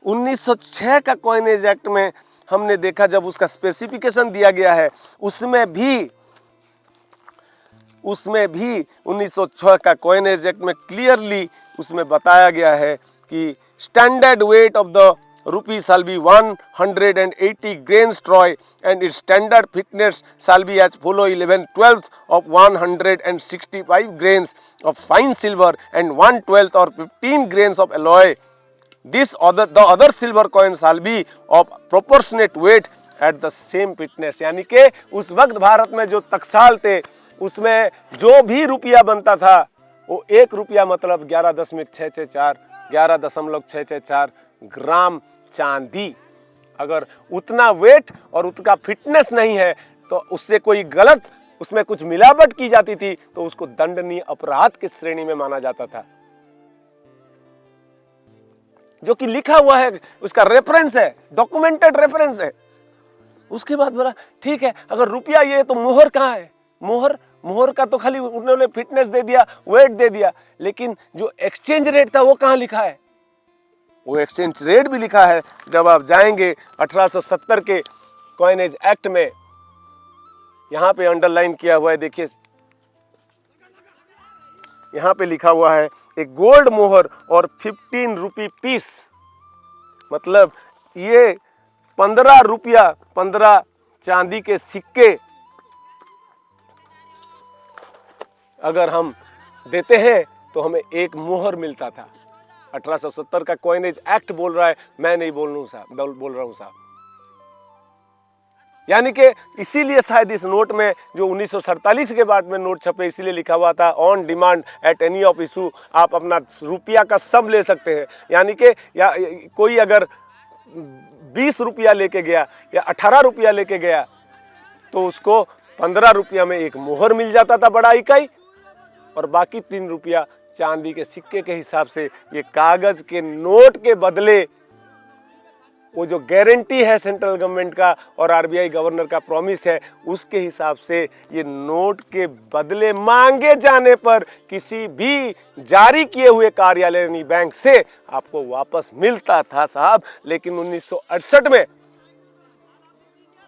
1906 का coinage act में हमने देखा, जब उसका स्पेसिफिकेशन दिया गया है, उसमें भी 1906 का कॉइनेज एक्ट में क्लियरली उसमें बताया गया है कि standard weight of the rupee shall be 180 grains troy and its standard thickness shall be as follow 11/12 of 165 grains of fine silver and 1/12 or 15 grains of alloy. The other silver coin shall be of proportionate weight at the same thickness. यानी कि उस वक्त भारत में जो टकसाल थे उसमें जो भी रुपया बनता था वो 1 रुपया मतलब 11.664 ग्राम चांदी। अगर उतना वेट और उतना फिटनेस नहीं है तो उससे कोई गलत, उसमें कुछ मिलावट की जाती थी तो उसको दंडनीय अपराध की श्रेणी में माना जाता था, जो कि लिखा हुआ है, उसका रेफरेंस है, डॉक्यूमेंटेड रेफरेंस है। उसके बाद बोला ठीक है, अगर रुपया ये तो मोहर कहाँ है? मोहर का तो खाली उन्होंने फिटनेस दे दिया, वेट दे दिया, लेकिन जो एक्सचेंज रेट था वो कहाँ लिखा है? वो एक्सचेंज रेट भी लिखा है। जब आप जाएंगे 1870 के कॉइनेज एक्ट में, यहां पे अंडरलाइन किया हुआ है, देखिए यहां पे लिखा हुआ है एक गोल्ड मोहर और 15 रुपी पीस, मतलब ये 15 रुपया, 15 चांदी के सिक्के अगर हम देते हैं तो हमें एक मोहर मिलता था। 1870 का कॉइनेज एक्ट बोल रहा है, मैं नहीं बोल रहा हूं साहब। यानी कि इसीलिए शायद इस नोट में जो 1947 के बाद में नोट छपे, इसीलिए लिखा हुआ था on demand at any of issue, आप अपना रुपया का सब ले सकते हैं। यानी कि या कोई अगर 20 रुपया लेके गया या 18 रुपया लेके गया तो उसको 15 रुपया में एक मोहर मिल जाता था, बड़ा इकाई, और बाकी 3 रुपया चांदी के सिक्के के हिसाब से ये कागज के नोट के बदले वो जो गारंटी है सेंट्रल गवर्नमेंट का और आरबीआई गवर्नर का प्रॉमिस है, उसके हिसाब से ये नोट के बदले मांगे जाने पर किसी भी जारी किए हुए कार्यालय यानी बैंक से आपको वापस मिलता था साहब। लेकिन 1968 में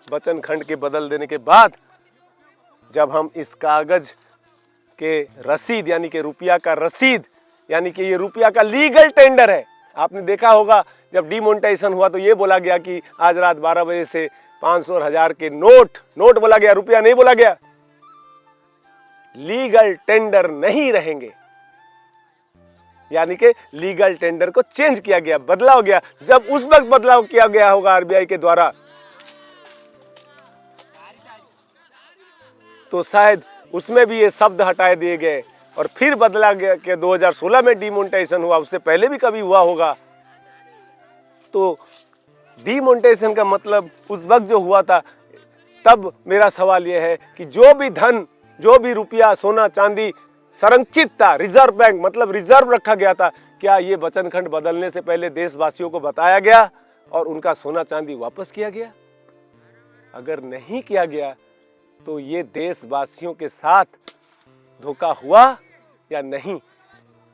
वचन खंड के बदल देने के बाद जब हम इस कागज के रसीद यानी कि रुपया का रसीद, यानी कि ये रुपया का लीगल टेंडर है। आपने देखा होगा जब डिमोनेटाइजेशन हुआ तो ये बोला गया कि आज रात 12 बजे से 500 और 1000 के नोट बोला गया, रुपया नहीं बोला गया। लीगल टेंडर नहीं रहेंगे, यानी कि लीगल टेंडर को चेंज किया गया, बदलाव गया। जब उस वक्त बदलाव किया गया होगा आरबीआई के द्वारा तो शायद उसमें भी ये शब्द हटाए दिए गए और फिर बदला गया कि 2016 में डिमोनेटाइजेशन हुआ, उससे पहले भी कभी हुआ होगा। तो डिमोनेटाइजेशन का मतलब उस वक्त जो हुआ था, तब मेरा सवाल यह है कि जो भी धन, जो भी रुपया, सोना, चांदी संरक्षित था, रिजर्व बैंक मतलब रिजर्व रखा गया था, क्या ये वचन खंड बदलने से पहले देशवासियों को बताया गया और उनका सोना चांदी वापस किया गया? अगर नहीं किया गया तो ये देशवासियों के साथ धोखा हुआ या नहीं,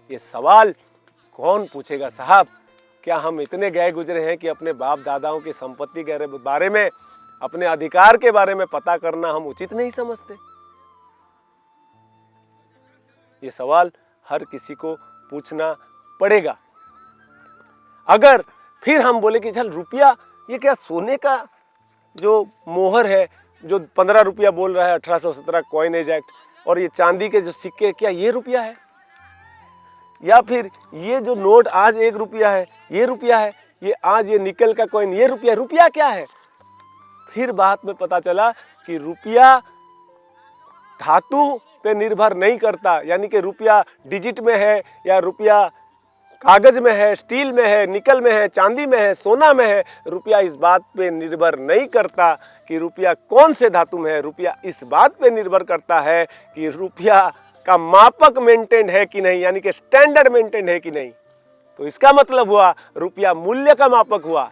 ये सवाल कौन पूछेगा साहब? क्या हम इतने गए गुजरे हैं कि अपने बाप दादाओं की संपत्ति के बारे में, अपने अधिकार के बारे में पता करना हम उचित नहीं समझते? ये सवाल हर किसी को पूछना पड़ेगा। अगर फिर हम बोले कि चल रुपया, ये क्या सोने का जो मोहर है जो 15 रुपया बोल रहा है 1817 कॉइनेज एक्ट, और ये चांदी के जो सिक्के, क्या ये रुपया है? या फिर ये जो नोट आज 1 रुपया है ये रुपया है, ये आज ये निकल का कॉइन ये रुपया क्या है? फिर बाद में पता चला कि रुपया धातु पे निर्भर नहीं करता, यानी कि रुपया डिजिट में है या रुपया कागज में है, स्टील में है, निकल में है, चांदी में है, सोना में है, रुपया इस बात पे निर्भर नहीं करता कि रुपया कौन से धातु में है। रुपया इस बात पे निर्भर करता है कि रुपया का मापक मेंटेन है कि नहीं, यानी कि स्टैंडर्ड मेंटेन है कि नहीं। तो इसका मतलब हुआ रुपया मूल्य का मापक हुआ।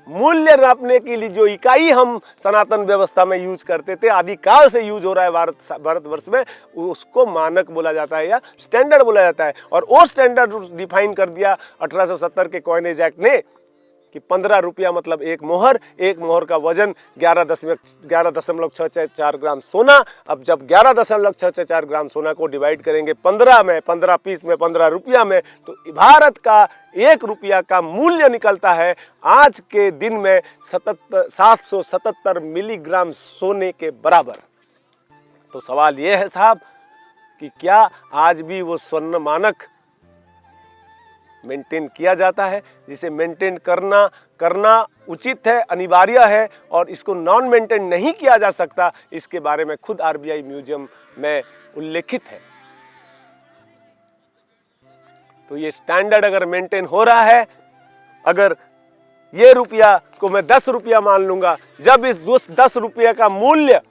मूल्य नापने के लिए जो इकाई हम सनातन व्यवस्था में यूज करते थे, आदिकाल से यूज हो रहा है भारतवर्ष में, उसको मानक बोला जाता है या स्टैंडर्ड बोला जाता है। और वो स्टैंडर्ड डिफाइन कर दिया 1870 के कॉइनेज एक्ट ने कि 15 रुपया मतलब एक मोहर का वजन 11.664 ग्राम सोना। अब जब 11.664 ग्राम सोना को डिवाइड करेंगे 15 में, 15 पीस में, 15 रुपया में, तो भारत का 1 रुपया का मूल्य निकलता है आज के दिन में 777 मिलीग्राम सोने के बराबर। तो सवाल यह है साहब कि क्या आज भी वो स्वर्ण मानक मेंटेन किया जाता है, जिसे मेंटेन करना उचित है, अनिवार्य है, और इसको नॉन मेंटेन नहीं किया जा सकता, इसके बारे में खुद आरबीआई म्यूजियम में उल्लेखित है। तो ये स्टैंडर्ड अगर मेंटेन हो रहा है, अगर ये रुपया को मैं 10 रुपया मान लूंगा, जब इस 10 रुपये का मूल्य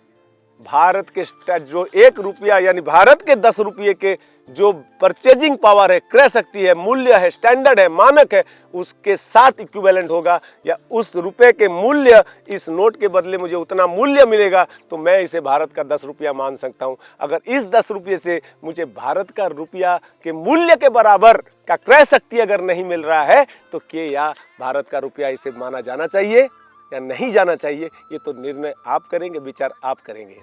भारत के जो 1 रुपया यानी भारत के 10 रुपये के जो परचेजिंग पावर है, क्रय शक्ति है, मूल्य है, स्टैंडर्ड है, मानक है, उसके साथ इक्विवेलेंट होगा, या उस रुपए के मूल्य, इस नोट के बदले मुझे उतना मूल्य मिलेगा, तो मैं इसे भारत का 10 रुपया मान सकता हूं। अगर इस 10 रुपये से मुझे भारत का रुपया के मूल्य के बराबर का क्रय शक्ति अगर नहीं मिल रहा है, तो क्या भारत का रुपया इसे माना जाना चाहिए या नहीं जाना चाहिए, ये तो निर्णय आप करेंगे, विचार आप करेंगे।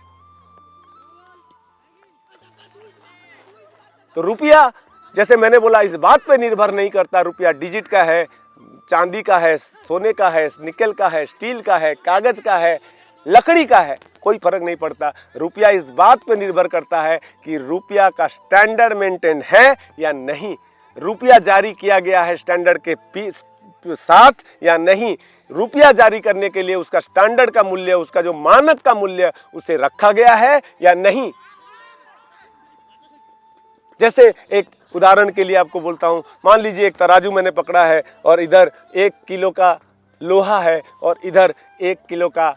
तो रुपया, जैसे मैंने बोला, इस बात पे निर्भर नहीं करता रुपया डिजिट का है, चांदी का है, सोने का है, निकल का है, स्टील का है, कागज का है, लकड़ी का है, कोई फर्क नहीं पड़ता। रुपया इस बात पे निर्भर करता है कि रुपया का स्टैंडर्ड मेंटेन है या नहीं, रुपया जारी किया गया है स्टैंडर्ड के साथ या नहीं, रुपया जारी करने के लिए उसका स्टैंडर्ड का मूल्य, उसका जो मानक का मूल्य, उसे रखा गया है या नहीं। जैसे एक उदाहरण के लिए आपको बोलता हूं, मान लीजिए एक तराजू मैंने पकड़ा है और इधर 1 किलो का लोहा है और इधर 1 किलो का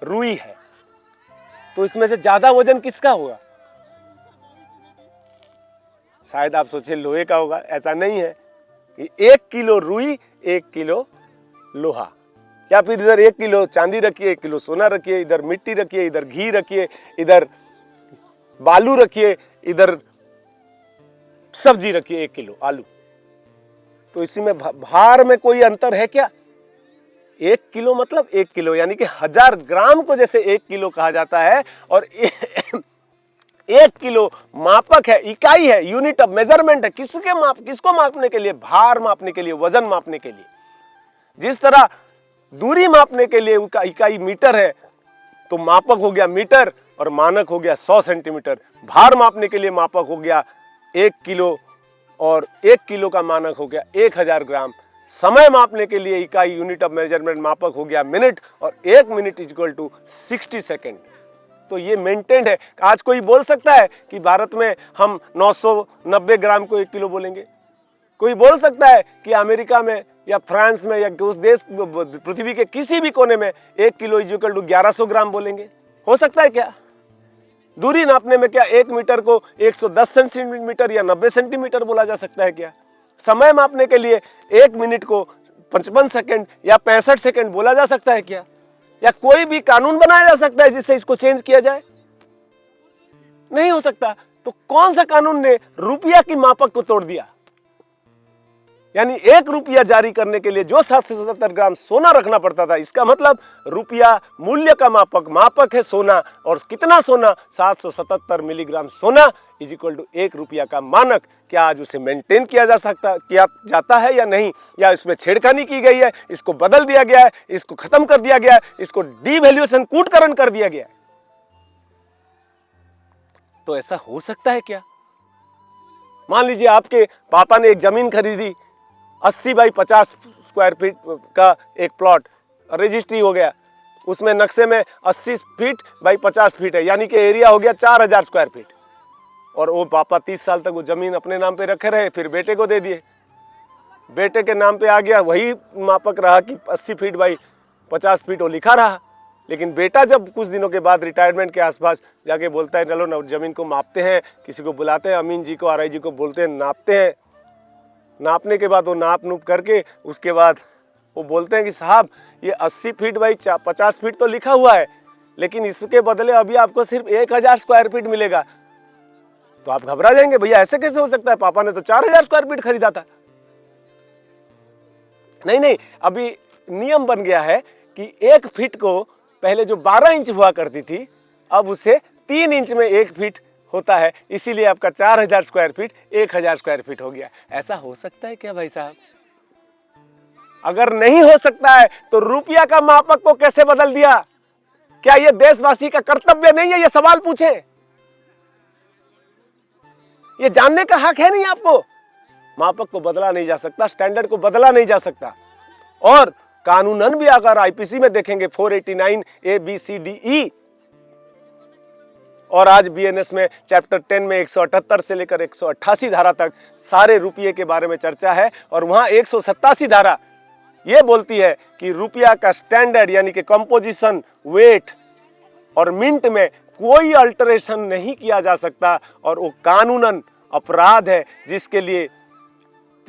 रुई है, तो इसमें से ज्यादा वजन किसका होगा? शायद आप सोचे लोहे का होगा, ऐसा नहीं है। 1 किलो रुई, 1 किलो लोहा, या फिर इधर 1 किलो चांदी रखिए, 1 किलो सोना रखिए, इधर मिट्टी रखिए, इधर घी रखिए, इधर बालू रखिए, इधर सब्जी रखिए, 1 किलो आलू, तो इसी में भार में कोई अंतर है क्या? 1 किलो मतलब 1 किलो, यानी कि 1000 ग्राम को जैसे 1 किलो कहा जाता है, और 1 किलो मापक है, इकाई है, यूनिट ऑफ मेजरमेंट है, किसको मापने के लिए? भार मापने के लिए, वजन मापने के लिए। जिस तरह दूरी मापने के लिए इकाई मीटर है, तो मापक हो गया मीटर और मानक हो गया 100 सेंटीमीटर। भार मापने के लिए मापक हो गया 1 किलो और 1 किलो का मानक हो गया 1000 ग्राम। समय मापने के लिए इकाई, यूनिट ऑफ मेजरमेंट, मापक हो गया मिनट, और 1 मिनट इक्वल टू 60 सेकेंड। तो ये मेंटेन्ड है। आज कोई बोल सकता है कि भारत में हम 990 ग्राम को 1 किलो बोलेंगे? कोई बोल सकता है कि अमेरिका में या फ्रांस में या उस देश, पृथ्वी के किसी भी कोने में 1 किलो इक्वल टू 1100 ग्राम बोलेंगे? हो सकता है क्या? दूरी नापने में क्या 1 मीटर को 110 सेंटीमीटर या 90 सेंटीमीटर बोला जा सकता है क्या? समय मापने के लिए 1 मिनट को 55 सेकंड या 65 सेकंड बोला जा सकता है क्या? या कोई भी कानून बनाया जा सकता है जिससे इसको चेंज किया जाए? नहीं हो सकता। तो कौन सा कानून ने रुपया की मापक को तोड़ दिया? यानी 1 रुपया जारी करने के लिए जो 777 ग्राम सोना रखना पड़ता था, इसका मतलब रुपया मूल्य का मापक है सोना, और कितना सोना? 777 मिलीग्राम सोना इज इक्वल टू 1 रुपया का मानक। क्या आज उसे मेंटेन किया जाता है या नहीं? या इसमें छेड़खानी की गई है, इसको बदल दिया गया है, इसको खत्म कर दिया गया है, इसको डीवैल्यूएशन, कूटकरण कर दिया गया है? तो ऐसा हो सकता है क्या? मान लीजिए आपके पापा ने एक जमीन खरीदी, 80 बाई 50 स्क्वायर फीट का एक प्लॉट, रजिस्ट्री हो गया, उसमें नक्शे में 80 फीट बाई 50 फीट है, यानी कि एरिया हो गया 4000 स्क्वायर फीट। और वो पापा 30 साल तक वो जमीन अपने नाम पे रखे रहे, फिर बेटे को दे दिए, बेटे के नाम पे आ गया, वही मापक रहा कि 80 फीट बाई 50 फीट वो लिखा रहा। लेकिन बेटा जब कुछ दिनों के बाद रिटायरमेंट के आसपास जाके बोलता है चलो ना जमीन को मापते हैं, किसी को बुलाते हैं, अमीन जी को, आरआई जी को बोलते हैं, नापते हैं। नापने के बाद वो नाप नूप करके उसके बाद वो बोलते हैं कि साहब ये 80 फीट बाई 50 फीट तो लिखा हुआ है, लेकिन इसके बदले अभी आपको सिर्फ 1000 स्क्वायर फीट मिलेगा। तो आप घबरा जाएंगे, भैया ऐसे कैसे हो सकता है, पापा ने तो 4000 स्क्वायर फीट खरीदा था। नहीं, अभी नियम बन गया है कि 1 फीट को पहले जो 12 इंच हुआ करती थी, अब उसे 3 इंच में 1 फीट होता है, इसीलिए आपका 4000 स्क्वायर फीट 1000 स्क्वायर फीट हो गया। ऐसा हो सकता है क्या भाई साहब? अगर नहीं हो सकता है तो रुपया का मापक को कैसे बदल दिया? क्या यह देशवासी का कर्तव्य नहीं है ये सवाल पूछे? ये जानने का हक है नहीं आपको? मापक को बदला नहीं जा सकता, स्टैंडर्ड को बदला नहीं जा सकता। और कानूनन भी अगर आईपीसी में देखेंगे 489 ABCDE, और आज बीएनएस में चैप्टर 10 में 178 से लेकर 188 धारा तक सारे रुपये के बारे में चर्चा है। और वहां 187 धारा यह बोलती है कि रुपया का स्टैंडर्ड यानी कि कंपोजिशन, वेट और मिंट में कोई अल्टरेशन नहीं किया जा सकता, और वो कानूनन अपराध है जिसके लिए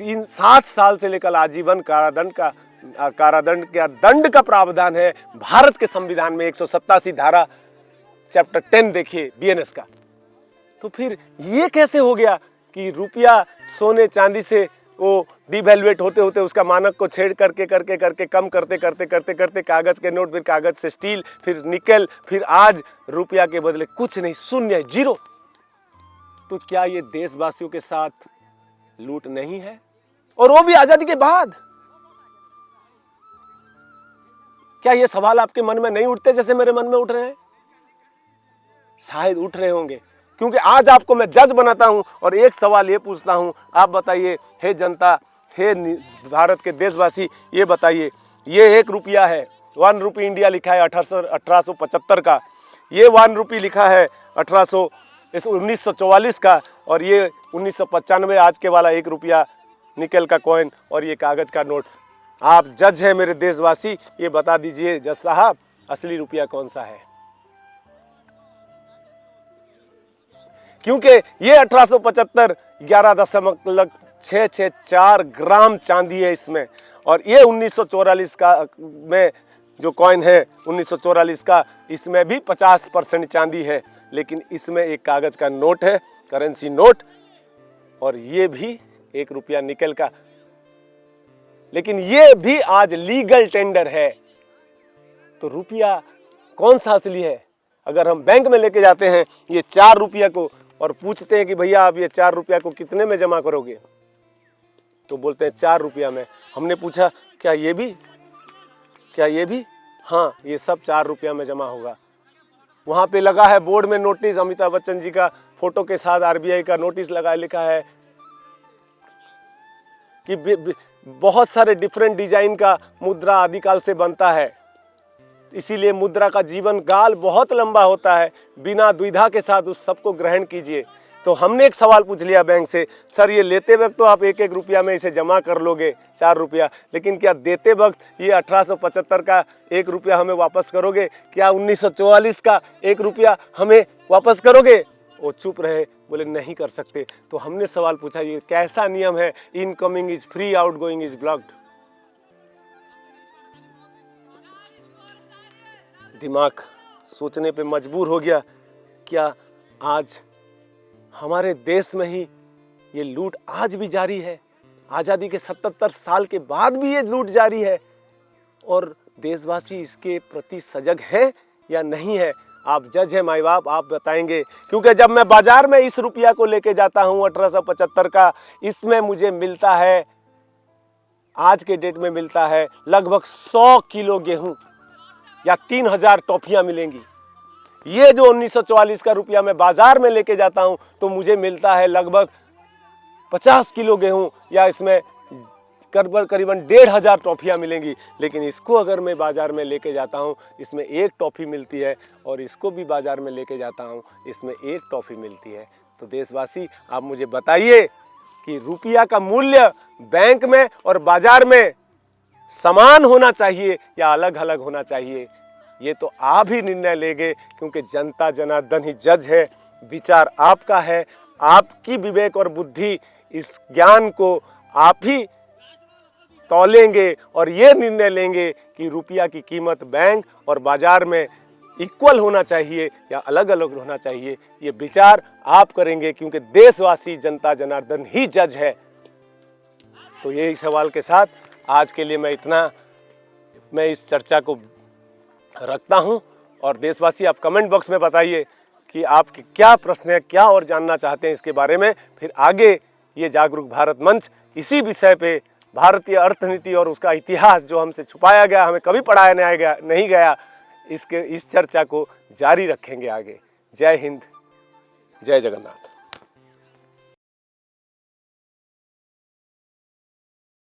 7 साल से लेकर आजीवन कारादंड का दंड का प्रावधान है भारत के संविधान में। 187 धारा चैप्टर 10 देखिए बीएनएस का। तो फिर ये कैसे हो गया कि रुपया सोने चांदी से वो डिवैल्यूएट होते होते उसका मानक को छेड़ करके कम करते कागज के नोट, फिर कागज से स्टील, फिर निकल, फिर आज रुपया के बदले कुछ नहीं, शून्य, जीरो। तो क्या ये देशवासियों के साथ लूट नहीं है? और वो भी आजादी के बाद। क्या ये सवाल आपके मन में नहीं उठते जैसे मेरे मन में उठ रहे हैं? शायद उठ रहे होंगे, क्योंकि आज आपको मैं जज बनाता हूं और एक सवाल ये पूछता हूं, आप बताइए, हे जनता, हे भारत के देशवासी, ये बताइए, ये 1 रुपया है, 1 रुपी इंडिया लिखा है 1875 का, ये 1 रुपी लिखा है 1944 का, और ये 1995 आज के वाला 1 रुपया निकल का कॉइन और ये कागज का नोट। आप जज हैं मेरे देशवासी, ये बता दीजिए जज साहब, असली रुपया कौन सा है? क्योंकि ये 1875 11.664 ग्राम चांदी है इसमें, और ये 1944 का में जो कॉइन है 1944 का, इसमें भी 50% चांदी है, लेकिन इसमें एक कागज का नोट है, करेंसी नोट, और ये भी 1 रुपया निकल का, लेकिन ये भी आज लीगल टेंडर है। तो रुपया कौन सा असली है? अगर हम बैंक में लेके जाते हैं ये 4 रुपया को और पूछते हैं कि भैया आप ये 4 रुपया को कितने में जमा करोगे, तो बोलते हैं 4 रुपया में। हमने पूछा क्या ये भी? हाँ, ये सब 4 रुपया में जमा होगा। वहाँ पे लगा है बोर्ड में नोटिस, अमिताभ बच्चन जी का फोटो के साथ आरबीआई का नोटिस लगा, लिखा है कि बहुत सारे डिफरेंट डिजाइन का मुद्रा आदिकाल से बनता है, इसीलिए मुद्रा का जीवन काल बहुत लंबा होता है, बिना द्विधा के साथ उस सबको ग्रहण कीजिए। तो हमने एक सवाल पूछ लिया बैंक से, सर ये लेते वक्त तो आप 1-1 रुपया में इसे जमा कर लोगे 4 रुपया, लेकिन क्या देते वक्त ये 1875 का 1 रुपया हमें वापस करोगे? क्या 1944 का 1 रुपया हमें वापस करोगे? वो चुप रहे, बोले नहीं कर सकते। तो हमने सवाल पूछा ये कैसा नियम है, incoming is free, outgoing is blocked. दिमाग सोचने पे मजबूर हो गया, क्या आज हमारे देश में ही ये लूट आज भी जारी है? आज़ादी के 77 साल के बाद भी ये लूट जारी है, और देशवासी इसके प्रति सजग है या नहीं है? आप जज हैं माई बाप, आप बताएंगे। क्योंकि जब मैं बाजार में इस रुपया को लेके जाता हूँ 1875 का, इसमें मुझे मिलता है, आज के डेट में मिलता है लगभग 100 किलो गेहूं या 3000 टॉफियां मिलेंगी। ये जो 1944 का रुपया मैं बाजार में लेके जाता हूं तो मुझे मिलता है लगभग 50 किलो गेहूं, या इसमें करीबन 1500 टॉफियां मिलेंगी। लेकिन इसको अगर मैं बाजार में लेके जाता हूं, इसमें 1 टॉफी मिलती है, और इसको भी बाजार में लेके जाता हूं, इसमें 1 टॉफी मिलती है। तो देशवासी आप मुझे बताइए कि रुपया का मूल्य बैंक में और बाजार में समान होना चाहिए या अलग अलग होना चाहिए? ये तो आप ही निर्णय लेंगे, क्योंकि जनता जनार्दन ही जज है। विचार आपका है, आपकी विवेक और बुद्धि, इस ज्ञान को आप ही तौलेंगे और ये निर्णय लेंगे कि रुपया की कीमत बैंक और बाजार में इक्वल होना चाहिए या अलग अलग होना चाहिए, ये विचार आप करेंगे, क्योंकि देशवासी जनता जनार्दन ही जज है। तो यही सवाल के साथ आज के लिए मैं इस चर्चा को रखता हूं। और देशवासी आप कमेंट बॉक्स में बताइए कि आपके क्या प्रश्न है, क्या और जानना चाहते हैं इसके बारे में। फिर आगे ये जागरूक भारत मंच इसी विषय पे भारतीय अर्थनीति और उसका इतिहास जो हमसे छुपाया गया, हमें कभी पढ़ाया नहीं गया, इस चर्चा को जारी रखेंगे आगे। जय हिंद, जय जगन्नाथ।